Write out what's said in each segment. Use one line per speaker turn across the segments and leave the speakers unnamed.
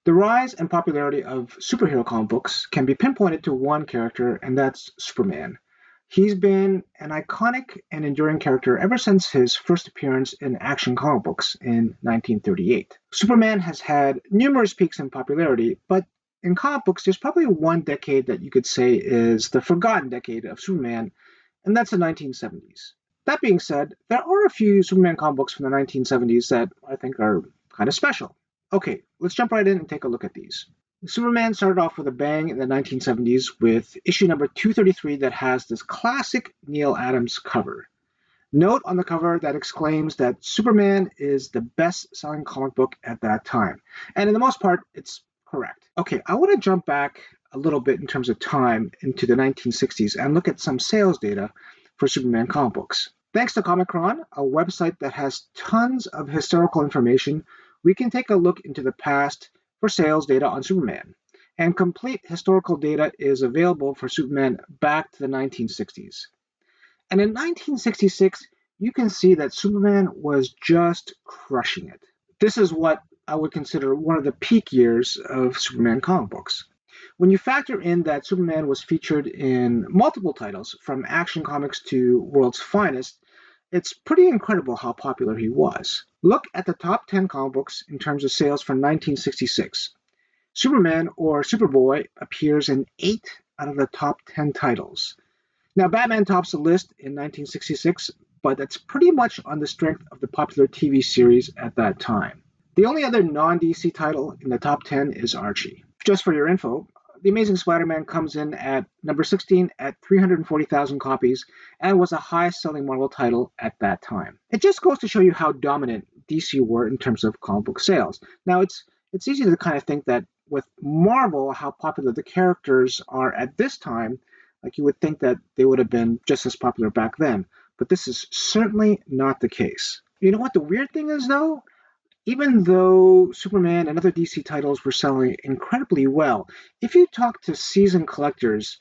The rise and popularity of superhero comic books can be pinpointed to one character, and that's Superman. He's been an iconic and enduring character ever since his first appearance in Action comic books in 1938. Superman has had numerous peaks in popularity, but in comic books, there's probably one decade that you could say is the forgotten decade of Superman, and that's the 1970s. That being said, there are a few Superman comic books from the 1970s that I think are kind of special. Okay, let's jump right in and take a look at these. Superman started off with a bang in the 1970s with issue number 233 that has this classic Neal Adams cover. Note on the cover that exclaims that Superman is the best selling comic book at that time. And in the most part, it's correct. Okay, I want to jump back a little bit in terms of time into the 1960s and look at some sales data for Superman comic books. Thanks to Comichron, a website that has tons of historical information, we can take a look into the past for sales data on Superman. And complete historical data is available for Superman back to the 1960s. And in 1966, you can see that Superman was just crushing it. This is what I would consider one of the peak years of Superman comic books. When you factor in that Superman was featured in multiple titles, from Action Comics to World's Finest, it's pretty incredible how popular he was. Look at the top 10 comic books in terms of sales for 1966. Superman, or Superboy, appears in 8 out of the top 10 titles. Now, Batman tops the list in 1966, but that's pretty much on the strength of the popular TV series at that time. The only other non-DC title in the top 10 is Archie. Just for your info, The Amazing Spider-Man comes in at number 16 at 340,000 copies and was the highest-selling Marvel title at that time. It just goes to show you how dominant DC were in terms of comic book sales. Now, it's easy to kind of think that with Marvel, how popular the characters are at this time, like you would think that they would have been just as popular back then. But this is certainly not the case. You know what the weird thing is, though? Even though Superman and other DC titles were selling incredibly well, if you talk to seasoned collectors,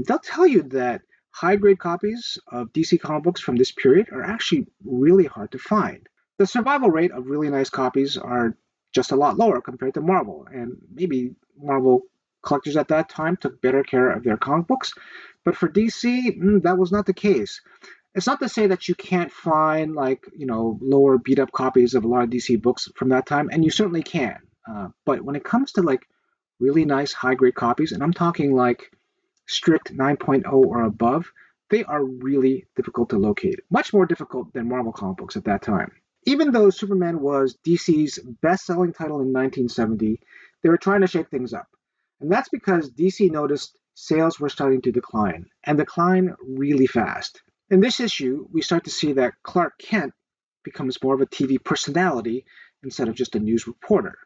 they'll tell you that high-grade copies of DC comic books from this period are actually really hard to find. The survival rate of really nice copies are just a lot lower compared to Marvel, and maybe Marvel collectors at that time took better care of their comic books, but for DC, that was not the case. It's not to say that you can't find lower beat up copies of a lot of DC books from that time, and you certainly can. But when it comes to really nice high grade copies, and I'm talking like strict 9.0 or above, they are really difficult to locate. Much more difficult than Marvel comic books at that time. Even though Superman was DC's best selling title in 1970, they were trying to shake things up. And that's because DC noticed sales were starting to decline, and decline really fast. In this issue, we start to see that Clark Kent becomes more of a TV personality instead of just a news reporter.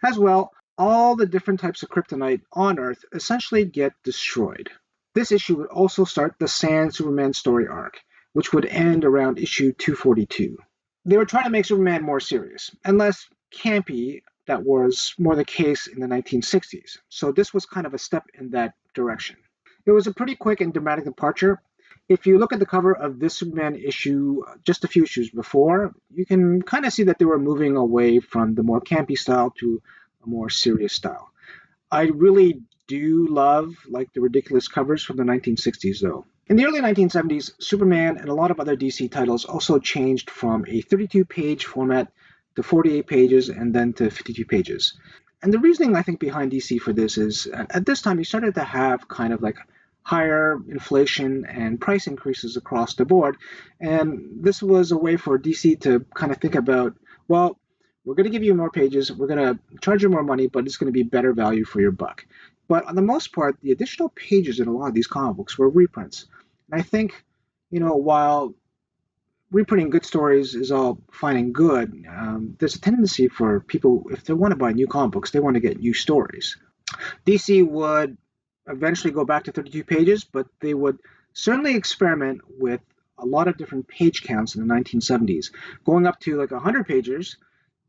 As well, all the different types of kryptonite on Earth essentially get destroyed. This issue would also start the Sand Superman story arc, which would end around issue 242. They were trying to make Superman more serious and less campy. That was more the case in the 1960s, so this was kind of a step in that direction. It was a pretty quick and dramatic departure. If you look at the cover of this Superman issue just a few issues before, you can kind of see that they were moving away from the more campy style to a more serious style. I really do love the ridiculous covers from the 1960s though. In the early 1970s, Superman and a lot of other DC titles also changed from a 32-page format to 48 pages and then to 52 pages. And the reasoning I think behind DC for this is at this time you started to have kind of higher inflation and price increases across the board. And this was a way for DC to kind of think about, well, we're going to give you more pages, we're going to charge you more money, but it's going to be better value for your buck. But on the most part, the additional pages in a lot of these comic books were reprints. And I think, while reprinting good stories is all fine and good, there's a tendency for people, if they want to buy new comic books, they want to get new stories. DC would eventually go back to 32 pages, but they would certainly experiment with a lot of different page counts in the 1970s, going up to 100 pages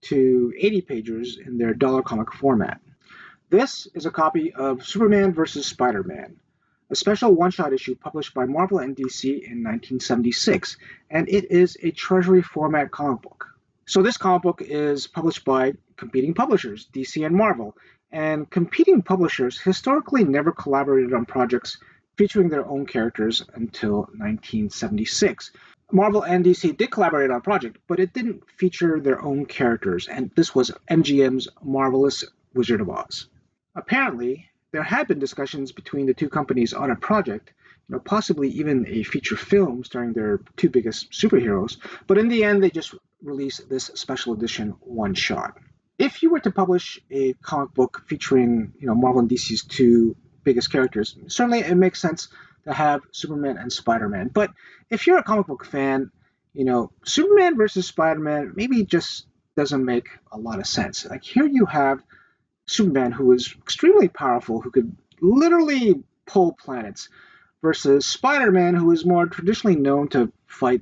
to 80 pages in their dollar comic format. This is a copy of Superman vs. Spider-Man, a special one-shot issue published by Marvel and DC in 1976, and it is a treasury format comic book. So this comic book is published by competing publishers, DC and Marvel. And competing publishers historically never collaborated on projects featuring their own characters until 1976. Marvel and DC did collaborate on a project, but it didn't feature their own characters, and this was MGM's Marvelous Wizard of Oz. Apparently, there had been discussions between the two companies on a project, possibly even a feature film starring their two biggest superheroes, but in the end, they just released this special edition one shot. If you were to publish a comic book featuring, Marvel and DC's two biggest characters, certainly it makes sense to have Superman and Spider-Man. But if you're a comic book fan, Superman versus Spider-Man maybe just doesn't make a lot of sense. Like here you have Superman, who is extremely powerful, who could literally pull planets, versus Spider-Man, who is more traditionally known to fight,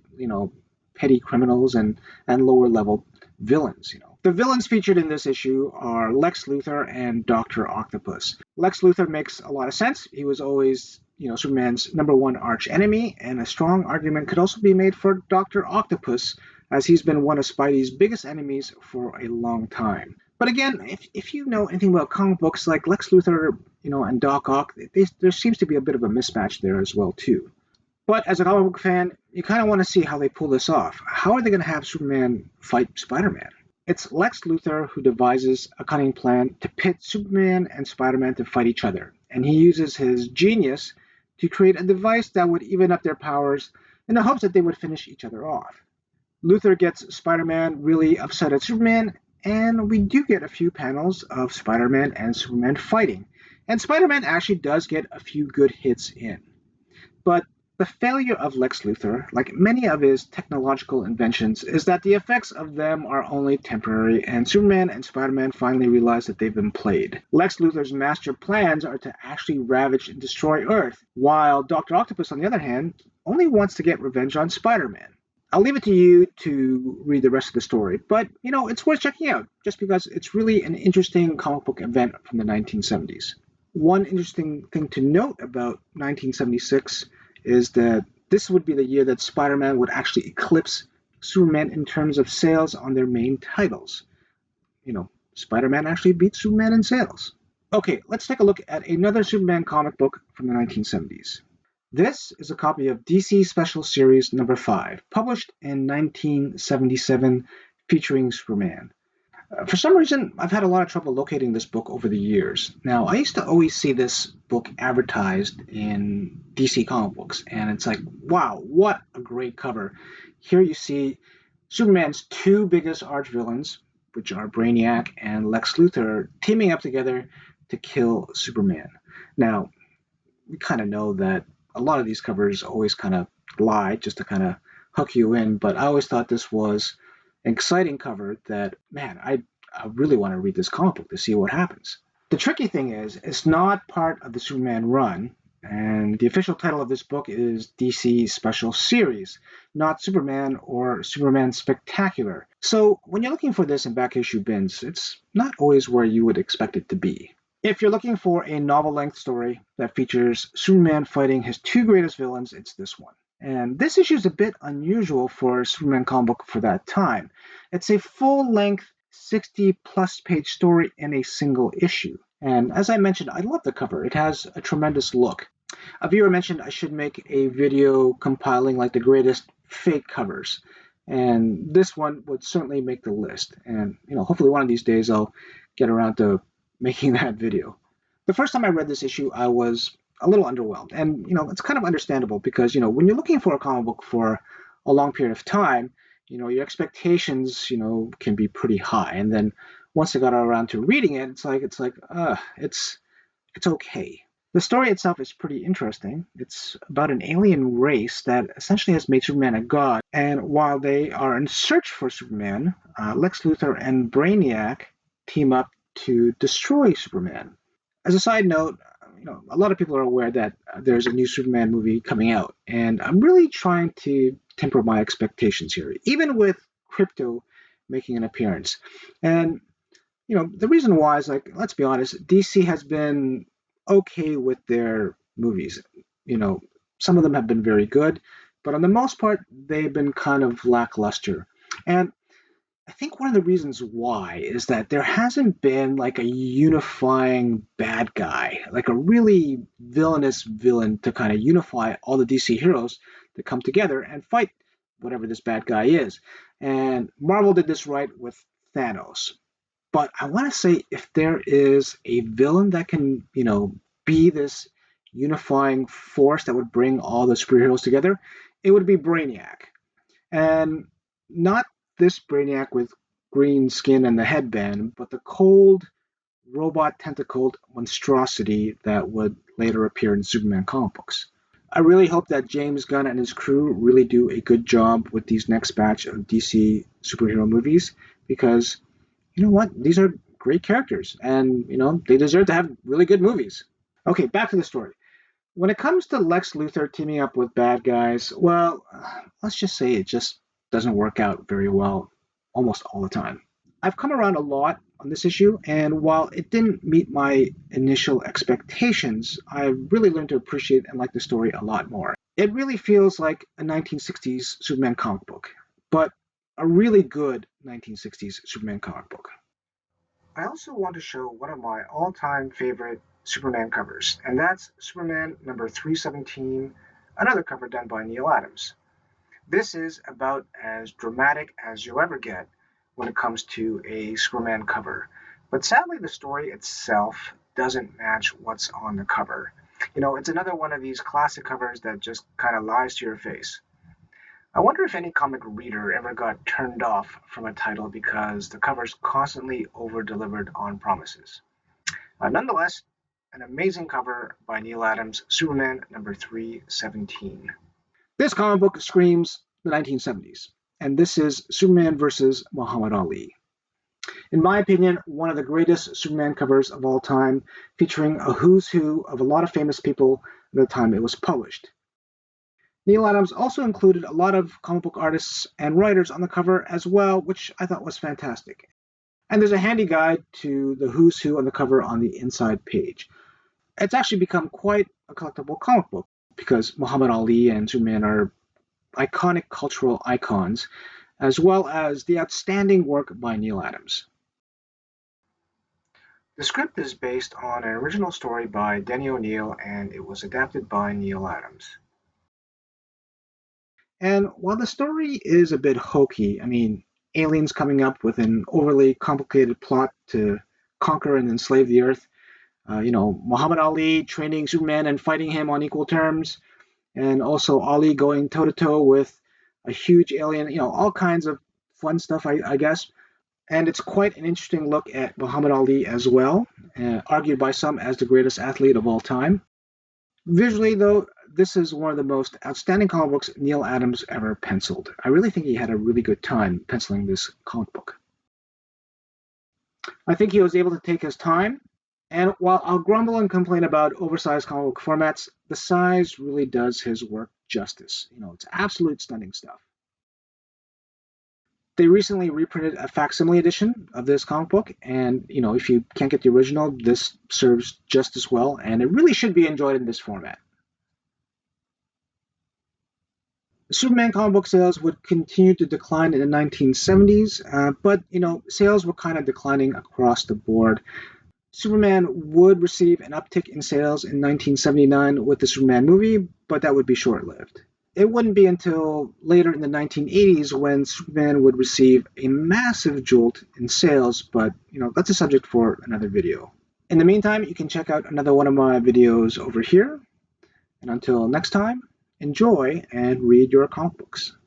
petty criminals and lower level villains. The villains featured in this issue are Lex Luthor and Doctor Octopus. Lex Luthor makes a lot of sense. He was always, Superman's number one arch enemy, and a strong argument could also be made for Doctor Octopus, as he's been one of Spidey's biggest enemies for a long time. But again, if you know anything about comic books, like Lex Luthor, and Doc Ock, there seems to be a bit of a mismatch there as well too. But as a comic book fan, you kind of want to see how they pull this off. How are they going to have Superman fight Spider-Man? It's Lex Luthor who devises a cunning plan to pit Superman and Spider-Man to fight each other, and he uses his genius to create a device that would even up their powers in the hopes that they would finish each other off. Luthor gets Spider-Man really upset at Superman, and we do get a few panels of Spider-Man and Superman fighting. And Spider-Man actually does get a few good hits in. But the failure of Lex Luthor, like many of his technological inventions, is that the effects of them are only temporary, and Superman and Spider-Man finally realize that they've been played. Lex Luthor's master plans are to actually ravage and destroy Earth, while Dr. Octopus, on the other hand, only wants to get revenge on Spider-Man. I'll leave it to you to read the rest of the story, but it's worth checking out just because it's really an interesting comic book event from the 1970s. One interesting thing to note about 1976 is that this would be the year that Spider-Man would actually eclipse Superman in terms of sales on their main titles. Spider-Man actually beat Superman in sales. Okay, let's take a look at another Superman comic book from the 1970s. This is a copy of DC Special Series number 5, published in 1977, featuring Superman. For some reason, I've had a lot of trouble locating this book over the years. Now, I used to always see this book advertised in DC comic books, and it's like, wow, what a great cover. Here you see Superman's two biggest arch villains, which are Braniac and Lex Luthor, teaming up together to kill Superman. Now, we kind of know that a lot of these covers always kind of lie just to kind of hook you in, but I always thought this was an exciting cover that, man, I really want to read this comic book to see what happens. The tricky thing is, it's not part of the Superman run, and the official title of this book is DC Special Series, not Superman or Superman Spectacular. So when you're looking for this in back issue bins, it's not always where you would expect it to be. If you're looking for a novel-length story that features Superman fighting his two greatest villains, it's this one. And this issue is a bit unusual for a Superman comic book for that time. It's a full-length 60-plus page story in a single issue. And as I mentioned, I love the cover. It has a tremendous look. A viewer mentioned I should make a video compiling like the greatest fake covers. And this one would certainly make the list. And, hopefully one of these days I'll get around to making that video. The first time I read this issue, I was a little underwhelmed. And, it's kind of understandable because, when you're looking for a comic book for a long period of time, your expectations, can be pretty high. And then once I got around to reading it, it's okay. The story itself is pretty interesting. It's about an alien race that essentially has made Superman a god. And while they are in search for Superman, Lex Luthor and Braniac team up to destroy Superman. As a side note, a lot of people are aware that there's a new Superman movie coming out, and I'm really trying to temper my expectations here, even with Crypto making an appearance. And, the reason why is, let's be honest, DC has been okay with their movies. Some of them have been very good, but on the most part, they've been kind of lackluster. And I think one of the reasons why is that there hasn't been like a unifying bad guy, like a really villainous villain to kind of unify all the DC heroes to come together and fight whatever this bad guy is. And Marvel did this right with Thanos. But I want to say if there is a villain that can, be this unifying force that would bring all the superheroes together, it would be Brainiac. And not this Brainiac with green skin and the headband, but the cold, robot tentacled monstrosity that would later appear in Superman comic books. I really hope that James Gunn and his crew really do a good job with these next batch of DC superhero movies because you know what? These are great characters and, they deserve to have really good movies. Okay, back to the story. When it comes to Lex Luthor teaming up with bad guys, well, let's just say it just doesn't work out very well almost all the time. I've come around a lot on this issue, and while it didn't meet my initial expectations, I've really learned to appreciate and like the story a lot more. It really feels like a 1960s Superman comic book, but a really good 1960s Superman comic book. I also want to show one of my all-time favorite Superman covers, and that's Superman number 317, another cover done by Neal Adams. This is about as dramatic as you'll ever get when it comes to a Superman cover. But sadly, the story itself doesn't match what's on the cover. It's another one of these classic covers that just kind of lies to your face. I wonder if any comic reader ever got turned off from a title because the cover's constantly over-delivered on promises. Nonetheless, an amazing cover by Neal Adams, Superman number 317. This comic book screams the 1970s, and this is Superman versus Muhammad Ali. In my opinion, one of the greatest Superman covers of all time, featuring a who's who of a lot of famous people at the time it was published. Neal Adams also included a lot of comic book artists and writers on the cover as well, which I thought was fantastic. And there's a handy guide to the who's who on the cover on the inside page. It's actually become quite a collectible comic book because Muhammad Ali and Superman are iconic cultural icons, as well as the outstanding work by Neal Adams. The script is based on an original story by Denny O'Neil and it was adapted by Neal Adams. And while the story is a bit hokey, aliens coming up with an overly complicated plot to conquer and enslave the Earth, Muhammad Ali training Superman and fighting him on equal terms, and also Ali going toe to toe with a huge alien, all kinds of fun stuff, I guess. And it's quite an interesting look at Muhammad Ali as well, argued by some as the greatest athlete of all time. Visually, though, this is one of the most outstanding comic books Neal Adams ever penciled. I really think he had a really good time penciling this comic book. I think he was able to take his time, and while I'll grumble and complain about oversized comic book formats, the size really does his work justice. It's absolute stunning stuff. They recently reprinted a facsimile edition of this comic book, and if you can't get the original, this serves just as well, and it really should be enjoyed in this format. Superman comic book sales would continue to decline in the 1970s, but sales were kind of declining across the board. Superman would receive an uptick in sales in 1979 with the Superman movie, but that would be short-lived. It wouldn't be until later in the 1980s when Superman would receive a massive jolt in sales, but that's a subject for another video. In the meantime, you can check out another one of my videos over here. And until next time, enjoy and read your comic books.